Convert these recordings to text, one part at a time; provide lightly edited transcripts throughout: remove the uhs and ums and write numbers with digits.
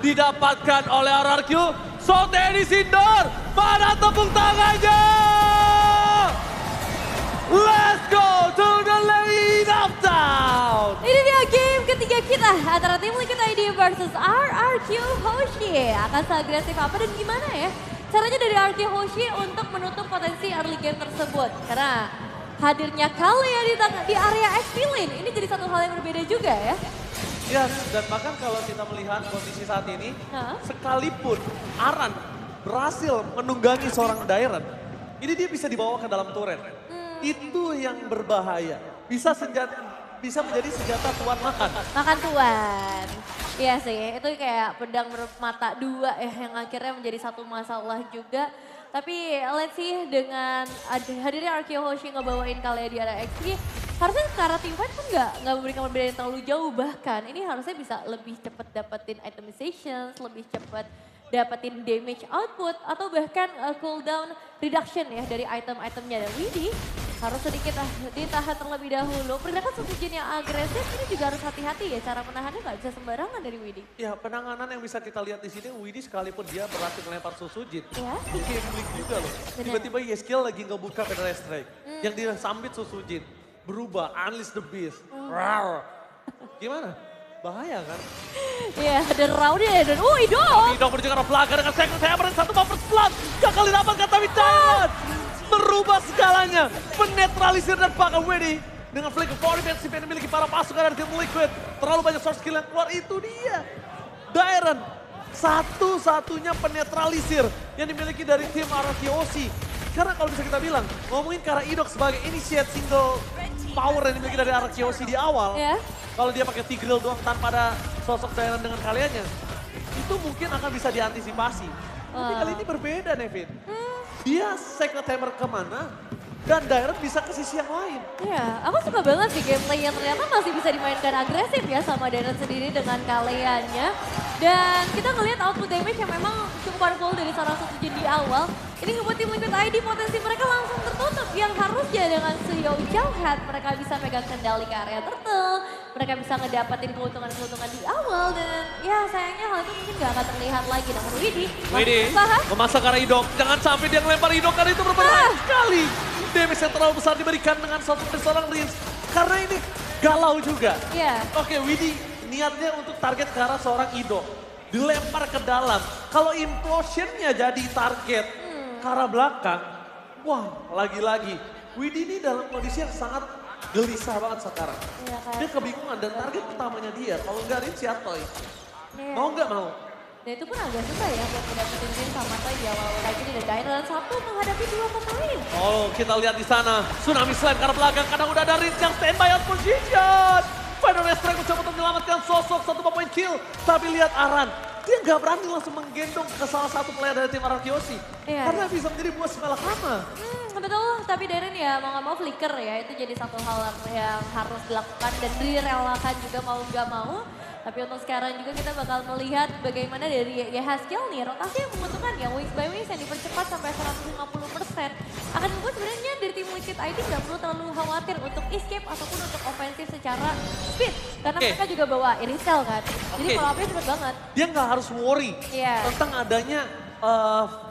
didapatkan oleh RRQ. So Dennis Indor, mana tepuk tangannya? Let's go to the lane of town. Ini dia game ketiga kita antara tim Liquid ID versus RRQ Hoshi. Akan seagresif apa dan gimana ya? Caranya dari RRQ Hoshi untuk menutup potensi early game tersebut. Karena hadirnya Kalea di area XP lane, ini jadi satu hal yang berbeda juga ya. Yes, dan bahkan kalau kita melihat kondisi saat ini, sekalipun Aran berhasil menunggangi seorang Dairen, ini dia bisa dibawa ke dalam turret. Itu yang berbahaya. Bisa menjadi senjata tuan makan. Makan tuan. Iya sih, itu kayak pedang bermata dua ya yang akhirnya menjadi satu masalah juga. Tapi let's see dengan hadirnya RRQ Hoshi ngebawain Kalea di area XP, harusnya secara team fight pun nggak memberikan perbedaan yang terlalu jauh, bahkan ini harusnya bisa lebih cepat dapetin itemizations, lebih cepat dapetin damage output atau bahkan cooldown reduction ya dari item-itemnya. Dan Widhi harus sedikit ditahan terlebih dahulu. Pergerakan Sosujin yang agresif ini juga harus hati-hati ya, cara menahannya nggak bisa sembarangan dari Widhi. Ya, penanganan yang bisa kita lihat di sini, Widhi sekalipun dia berhasil melempar Sosujin, Ya. itu gambling juga loh. Tiba-tiba Yeskiel lagi ngebuka Pedal Strike, yang dia sambit Sosujin, berubah, unleash the beast. Rawr. Gimana? Bahaya kan? Iya, ada Rowdy dan Idol. Idol menuju ke arah belakang dengan Second Hammer dan satu bumper splat. Gagal didapatkan tapi Diamond merubah segalanya. Menetralisir dan bahkan Widhi dengan flank for defensive yang dimiliki para pasukan dari tim Liquid. Terlalu banyak source skill yang keluar, itu dia. Dairen satu-satunya penetralisir yang dimiliki dari tim RRQ. Karena kalau bisa kita bilang, ngomongin Kara Idok sebagai initiate single power yang dimiliki dari RRQ di awal. Kalau dia pakai Tigreal doang tanpa ada sosok Dairen dengan kaliannya, itu mungkin akan bisa diantisipasi. Tapi kali ini berbeda, Nevin. Dia Sacred Hammer kemana, dan Dairen bisa ke sisi yang lain. Iya, aku suka banget sih gameplay yang ternyata masih bisa dimainkan agresif ya sama Dairen sendiri dengan Kaleanya. Dan kita ngelihat output damage yang memang cukup powerful dari seorang Sosujin di awal. Ini ngebuat tim Liquid ID potensi mereka langsung tertutup. Yang harusnya dengan Suyo Jauhat mereka bisa megang kendali ke area turtle. Mereka bisa ngedapetin keuntungan-keuntungan di awal. Dan ya sayangnya hal itu mungkin gak akan terlihat lagi. Namun Widhi memasak arah Idok. Jangan sampai dia ngelempar Idok karena itu berbahaya sekali. Damage yang terlalu besar diberikan dengan seorang Riz. Karena ini galau juga. Oke, Widhi niatnya untuk target ke arah seorang Idok. Dilempar ke dalam. Kalau implosionnya jadi target ke arah belakang, wah lagi-lagi Widhi ini dalam kondisi yang sangat gelisah banget sekarang. Dia kebingungan dan target utamanya dia, kalau nggak Rin Siatoy. Mau nggak mau? Dan itu pun agak susah ya buat mendapatkan Rin sama Toy di awal-awal kayak gini. Dan Dairen satu menghadapi dua pemain. Oh, kita lihat di sana, Tsunami Slam ke arah belakang, kadang udah ada Rin yang standby out position. Final Strike mencoba untuk menyelamatkan sosok satu point kill, tapi lihat Aran. Dia nggak berani langsung menggendong ke salah satu player dari tim RRQ. Karena bisa menjadi buah semalakama. Betul, tapi Dairen ya mau nggak mau flicker ya, itu jadi satu hal yang harus dilakukan dan direlakan juga mau nggak mau. Tapi untuk sekarang juga kita bakal melihat bagaimana dari Yehaskiel nih, rotasi yang menguntungkan ya, wings by wings yang dipercepat sampai 150%. Akan membuat sebenarnya dari tim Liquid ID nggak perlu terlalu khawatir untuk escape ataupun untuk ofensif secara speed. Karena mereka juga bawa Irisel kan, jadi kalau apa cepet banget. Dia nggak harus worry tentang adanya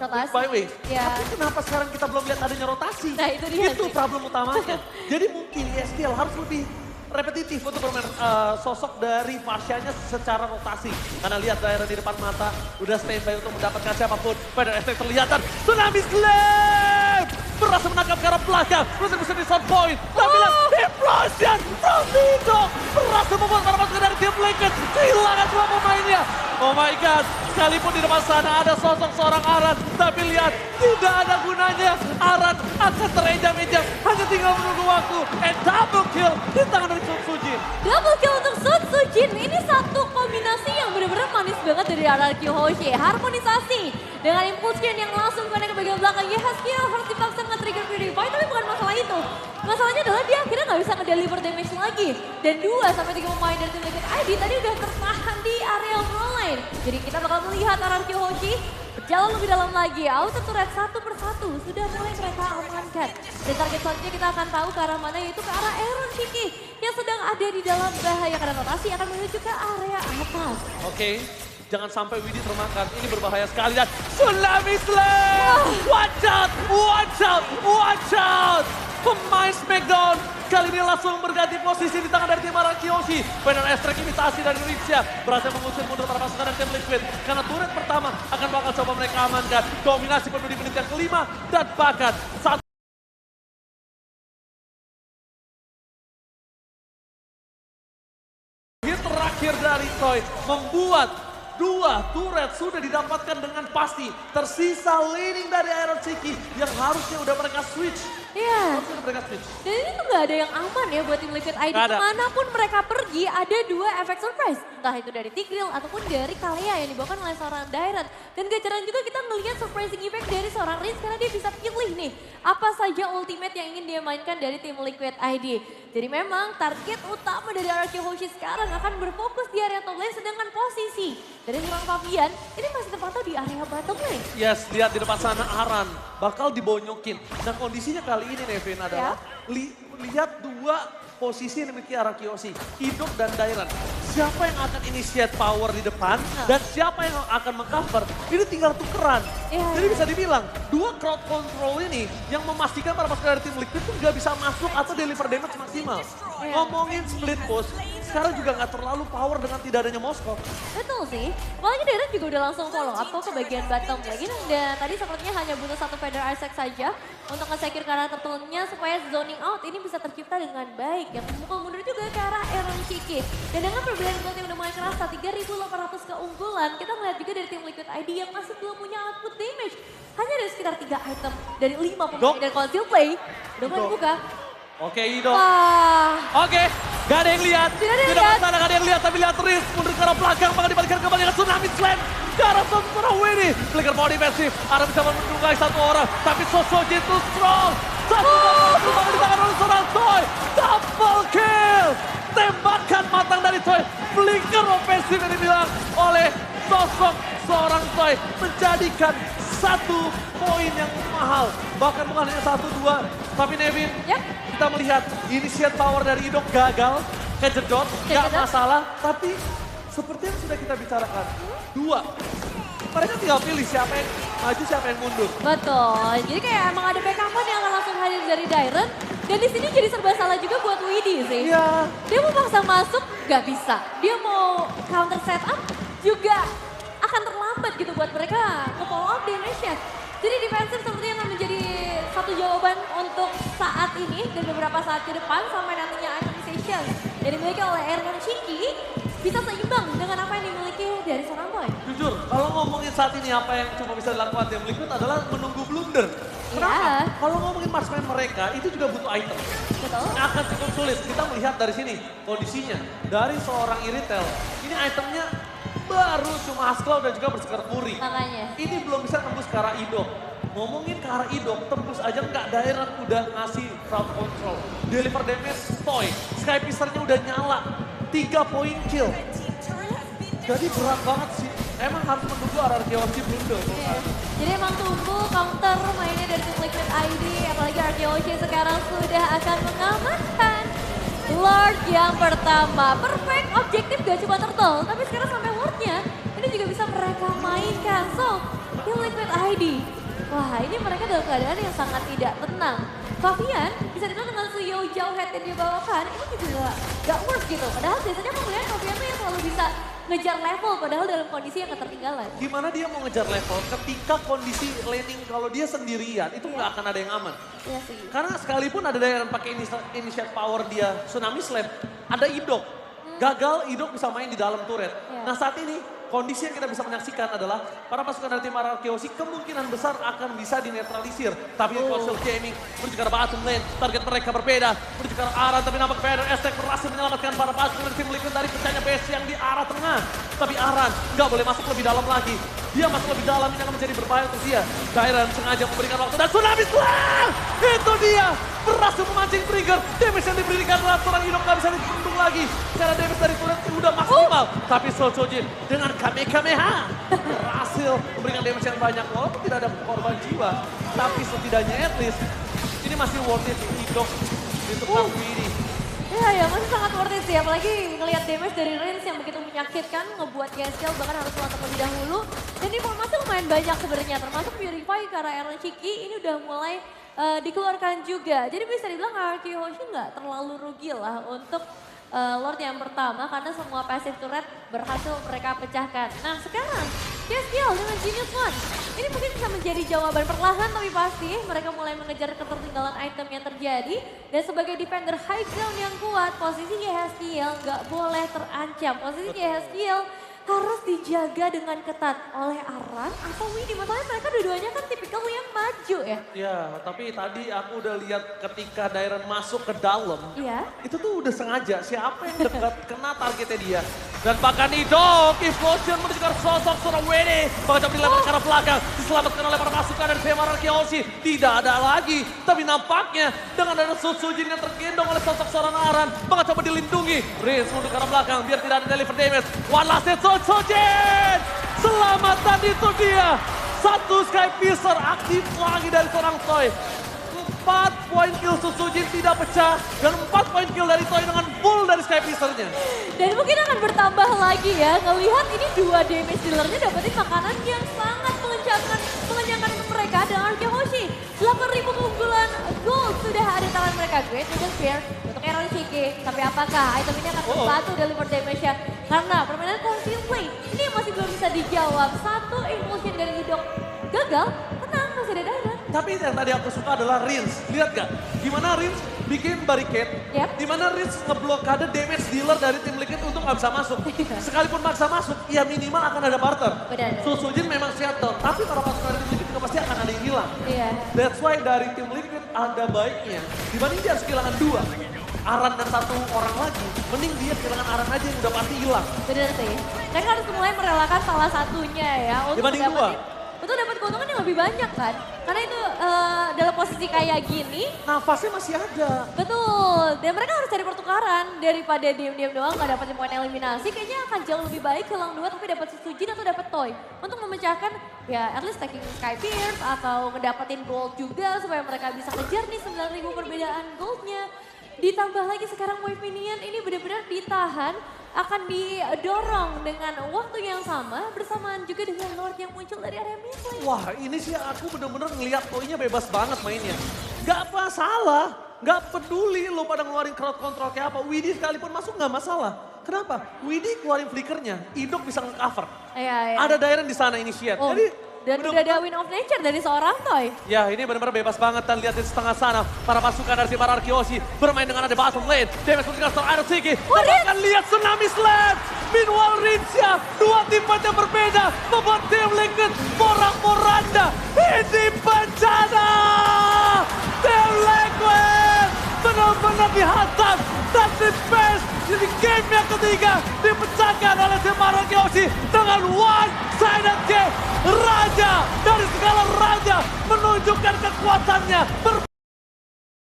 wings by wings. Tapi kenapa sekarang kita belum lihat adanya rotasi? Nah itu dia Itu problem utamanya. Jadi mungkin Yeskiel harus lebih repetitif untuk bermain sosok dari Fasya-nya secara rotasi. Karena lihat Dairen di depan mata, udah standby untuk mendapatkan siapapun. Pada ST terlihat dan Tsunami Slam! Berhasil menangkap ke arah belakang, berhasil di shot point. Tapi lihat, implosion from Nido! Berhasil membuat para pasukan dari tim Liquid kehilangan semua pemainnya. Oh my god, sekalipun di depan sana ada sosok seorang Aran, tapi lihat tidak ada gunanya. Aran akan terenjam-enjam, hanya tinggal menunggu waktu. And double kill di tangan dari Sosujin. Double kill untuk Sosujin, ini satu kombinasi yang benar-benar manis banget dari RRQ Hoshi. Harmonisasi dengan impulsion yang langsung kena ke bagian belakang. Yehaskiel harus dipaksa nge-trigger Purify, tapi bukan masalah itu. Masalahnya adalah dia akhirnya nggak bisa nge-deliver damage lagi. Dan 2-3 pemain dari tim Liquid ID tadi udah tertahan di area frontline. Jadi kita bakal melihat RRQ Hoshi berjalan lebih dalam lagi. Auto turret satu persatu sudah mulai mereka amankan. Dan target selanjutnya kita akan tahu ke arah mana, yaitu ke arah Aaron Kiki yang sedang ada di dalam bahaya karena rotasi akan menuju ke area atas. Oke, Jangan sampai Widhi termakan. Ini berbahaya sekali dan Tsunami Slam! Watch out! Watch out! Watch out! Pemain Smackdown kali ini langsung berganti posisi di tangan dari tim Arakiyoshi. Banner S-Track imitasi dari Rinsya berhasil mengusir mundur para pasukan dari tim Liquid. Karena turret pertama akan bakal coba mereka amankan. Dominasi penuh di menit yang kelima dan bahkan satu hit terakhir dari Toy membuat dua turret sudah didapatkan dengan pasti. Tersisa laning dari Iron Ciki yang harusnya udah mereka switch. Iya. Harusnya udah mereka switch. Dan ini tuh gak ada yang aman ya buat tim Liquid ID. Gak ada. Kemanapun mereka pergi ada dua efek surprise. Entah itu dari Tigreal ataupun dari Kalea yang dibawakan oleh seorang Dairon. Dan gak jarang juga kita ngelihat surprising effect dari seorang Riz karena dia bisa pilih nih apa saja ultimate yang ingin dia mainkan dari tim Liquid ID. Jadi memang target utama dari Arakiyoshi sekarang akan berfokus di area top lane sedangkan posisi dari seorang Fabian ini masih terpantau di area bottom lane. Yes, lihat di depan sana Aran bakal dibonyokin. Dan kondisinya kali ini Nevin adalah lihat dua posisi yang dimiliki Arakiyoshi, Idok dan Dairon. Siapa yang akan initiate power di depan dan siapa yang akan mengcover, ini tinggal tukeran. Jadi bisa dibilang dua crowd control ini yang memastikan para pasukan dari tim Liquid itu nggak bisa masuk atau deliver damage maksimal. Ngomongin split push, sekarang juga nggak terlalu power dengan tidak adanya Moskov. Betul sih, apalagi Dairon juga udah langsung follow up ke bagian bottom lagi. Dan tadi sepertinya hanya butuh satu Feather Isaac saja untuk nge-secure karakter turunnya supaya zoning out ini bisa tercipta dengan baik. Yang memukul mundur juga ke arah Iron Ciki. Dan dengan perbedaan gold yang udah mulai kerasa, 3.800 keunggulan, kita melihat juga dari tim Liquid ID yang masih belum punya output damage. Hanya ada sekitar 3 item dari 5 pemain dan Conceal Play. Udah mulai dibuka. Oke, Idok. Wah. Oke, gak ada yang lihat. Tidak ada yang Tidak lihat. masalah, gak ada yang lihat. Tapi lihat Riz mundur ke arah belakang. Bahkan dibalikan kembali dengan Tsunami Slam. Ke arah seorang Winnie. Flicker body defensif. Ara bisa menunggai satu orang. Tapi Sosoji itu strong. Satu orang di tangan oleh seorang Toy. Double kill. Tembakan matang dari Toy. Flicker ofensif yang dibilang oleh sosok seorang Toy. Menjadikan satu poin yang mahal. Bahkan bukan hanya 1-2. Tapi Nevin, kita melihat initiate power dari Idok gagal, kejedot, gak masalah. Tapi seperti yang sudah kita bicarakan, dua. Mereka tinggal pilih siapa yang maju, siapa yang mundur. Betul, jadi kayak emang ada backupan yang akan langsung hadir dari Dairon. Dan di sini jadi serba salah juga buat Widhi sih. Iya. Dia mau paksa masuk, gak bisa. Dia mau counter setup, juga akan terlambat gitu buat mereka nge-follow up damage-nya. Jadi defensif sepertinya akan menjadi satu jawaban untuk saat ini dan beberapa saat ke depan sampai nantinya itemization yang dimiliki oleh Iron Ciki bisa seimbang dengan apa yang dimiliki dari seorang Toy. Jujur, kalau ngomongin saat ini apa yang cuma bisa dilakukan tim Liquid adalah menunggu blunder. Kenapa? Kalau ngomongin marksman mereka itu juga butuh item. Betul. Akan cukup sulit. Kita melihat dari sini kondisinya dari seorang Iritel. Ini itemnya baru cuma Haskell dan juga bersekar Fury. Makanya. Ini belum bisa tembus ke arah Idok. Ngomongin ke arah Idok, tembus aja nggak, Dairon udah ngasih crowd control. Deliver damage, Toy. Sky Pisternya udah nyala. 3 poin kill. Jadi berat banget sih. Emang harus menunggu Arakiyoshi blunder. Jadi emang tunggu counter mainnya dari tim Liquid ID. Apalagi Arakiyoshi sekarang sudah akan mengamankan Lord yang pertama. Perfect objektif gak cuma turtle, tapi sekarang sampai Lordnya ini juga bisa mereka mainkan. So, tim Liquid ID. Wah, ini mereka dalam keadaan yang sangat tidak tenang. Fabian bisa dibilang dengan Suyo jauh head yang dia bawakan, ini juga gak worse gitu. Padahal biasanya aku melihat Fabian tuh yang selalu bisa ngejar level, padahal dalam kondisi yang ketertinggalan. Gimana dia mau ngejar level ketika kondisi laning kalau dia sendirian, itu nggak akan ada yang aman. Iya sih. Karena sekalipun ada yang pakai initiate power dia Tsunami Slam, ada Idok. Gagal, Idok bisa main di dalam turret. Nah saat ini, kondisi yang kita bisa menyaksikan adalah para pasukan dari tim Arakiyoshi kemungkinan besar akan bisa dinetralisir. Tapi Conceal Gaming menuju ke arah bottom lane, target mereka berbeda. Menuju ke arah Aran, tapi nampak Banner S-Track berhasil menyelamatkan para pasukan dari tim Liquid dari pecahnya base yang di arah tengah. Tapi Aran nggak boleh masuk lebih dalam lagi. Dia masuk lebih dalam, ini akan menjadi berbahaya untuk dia. Dairon sengaja memberikan waktu dan Tsunami Slam! Itu dia! Berhasil memancing trigger. Damage yang diberikan adalah seorang Idok nggak bisa dihitung lagi. Karena damage dari turret udah maksimal. Tapi Sochojin dengan Kamehameha berhasil memberikan damage yang banyak. Walaupun tidak ada korban jiwa. Tapi setidaknya at least ini masih worth it Idok ditukar ini. Ya masih sangat worth it sih. Apalagi ngelihat damage dari Reigns yang begitu menyakitkan, ngebuat Yesel bahkan harus pulang terlebih dahulu. Dan informasi lumayan banyak sebenarnya, termasuk Purify karena Aaron Chiki ini udah mulai dikeluarkan juga. Jadi bisa dibilang Arky Hoshi nggak terlalu rugi lah untuk Lord yang pertama karena semua passive turret berhasil mereka pecahkan. Nah sekarang Yesel dengan Genius One. Ini mungkin bisa menjadi jawaban perlahan tapi pasti mereka mulai mengejar ketertinggalan item yang terjadi. Dan sebagai defender high ground yang kuat, posisi Yesel nggak boleh terancam. Posisi Yesel harus dijaga dengan ketat oleh Aran atau Windy. Masalahnya mereka dua-duanya kan tipikal yang maju ya. Ya, tapi tadi aku udah lihat ketika Dairon masuk ke dalam. Iya. Itu tuh udah sengaja siapa yang dekat kena targetnya dia. Dan bahkan Nidok, Explosion menunjukkan sosok seorang Windy. Bahkan coba dilempar ke arah belakang. Diselamatkan oleh para pasukan dari Femara Kiyoshi. Tidak ada lagi. Tapi nampaknya dengan ada Sutsujin yang tergendong oleh sosok seorang Aran. Bahkan coba dilindungi. Riz mundur ke arah belakang biar tidak ada deliver damage. One last hit Sutsujin. Selamatan itu dia. Satu Sky Piercer aktif lagi dari seorang Toy. 4 poin kill Sutsujin tidak pecah. Dan 4 poin kill dari Toy dengan full dari Sky Piercer-nya. Dan mungkin akan bertambah lagi ya. Ngelihat ini 2 damage dealer-nya dapetin makanan yang sangat mengenyangkan untuk mereka. Dan Arky Hoshi 8.000 keunggulan gold sudah ada di tangan mereka. Great Wooden Spear untuk Aaron Chiki. Tapi apakah item ini akan membantu deliver damage-nya? Karena permainan conceal play ini masih belum bisa dijawab. Satu impulsion dari Hidok gagal, tenang masih ada Dairon. Tapi yang tadi aku suka adalah Rins. Lihat gak? Gimana Rins bikin barricade. Yep. Dimana Rins ngeblokade damage dealer dari tim Liquid untuk gak bisa masuk. Sekalipun maksa masuk, ya minimal akan ada barter. Benar. Sutsujin memang shutdown, tapi para pasukan dari tim Liquid juga pasti akan ada yang hilang. Iya. That's why dari tim Liquid ada baiknya. Dibanding dia harus kehilangan 2. Aran dan 1 orang lagi, mending dia kehilangan Aran aja yang udah pasti hilang. Bener sih. Mereka harus mulai merelakan salah satunya ya. Untuk Dibanding untuk dapat keuntungan yang lebih banyak kan. Karena itu dalam posisi kayak gini. Nafasnya masih ada. Betul. Dan mereka harus cari pertukaran. Daripada diam-diam doang gak dapetin poin eliminasi. Kayaknya akan jauh lebih baik hilang 2 tapi dapat Sutsujin atau dapat Toy. Untuk memecahkan ya at least taking Sky Pierce atau ngedapetin gold juga. Supaya mereka bisa kejar nih 9.000 perbedaan goldnya. Ditambah lagi sekarang wave minion ini benar-benar ditahan, akan didorong dengan waktu yang sama bersamaan juga dengan Lord yang muncul dari area mid lane. Wah ini sih aku bener-bener ngeliat Toynya bebas banget mainnya. Gak masalah, gak peduli lo pada ngeluarin crowd control kayak apa. Widhi sekalipun masuk gak masalah. Kenapa? Widhi keluarin flickernya, Idok bisa nge-cover. Iya. Ada Dairon di sana initiate. Oh. Jadi Dan udah ada win of nature dari seorang Toy. ya ini benar-benar bebas banget dan lihat di setengah sana. Para pasukan dari tim Arky Hoshi bermain dengan ada bottom lane. Damage untuk seorang Aaron Chiki. Bahkan lihat tsunami slam. Meanwhile Rinsya, 2 tim yang berbeda. Membuat tim Liquid porak-poranda. Ini bencana. Tim Liquid benar-benar dihantam. Dan di best di game yang ketiga dipecahkan oleh tim Arky Hoshi dengan one-sided game. Raja dari segala raja menunjukkan kekuatannya.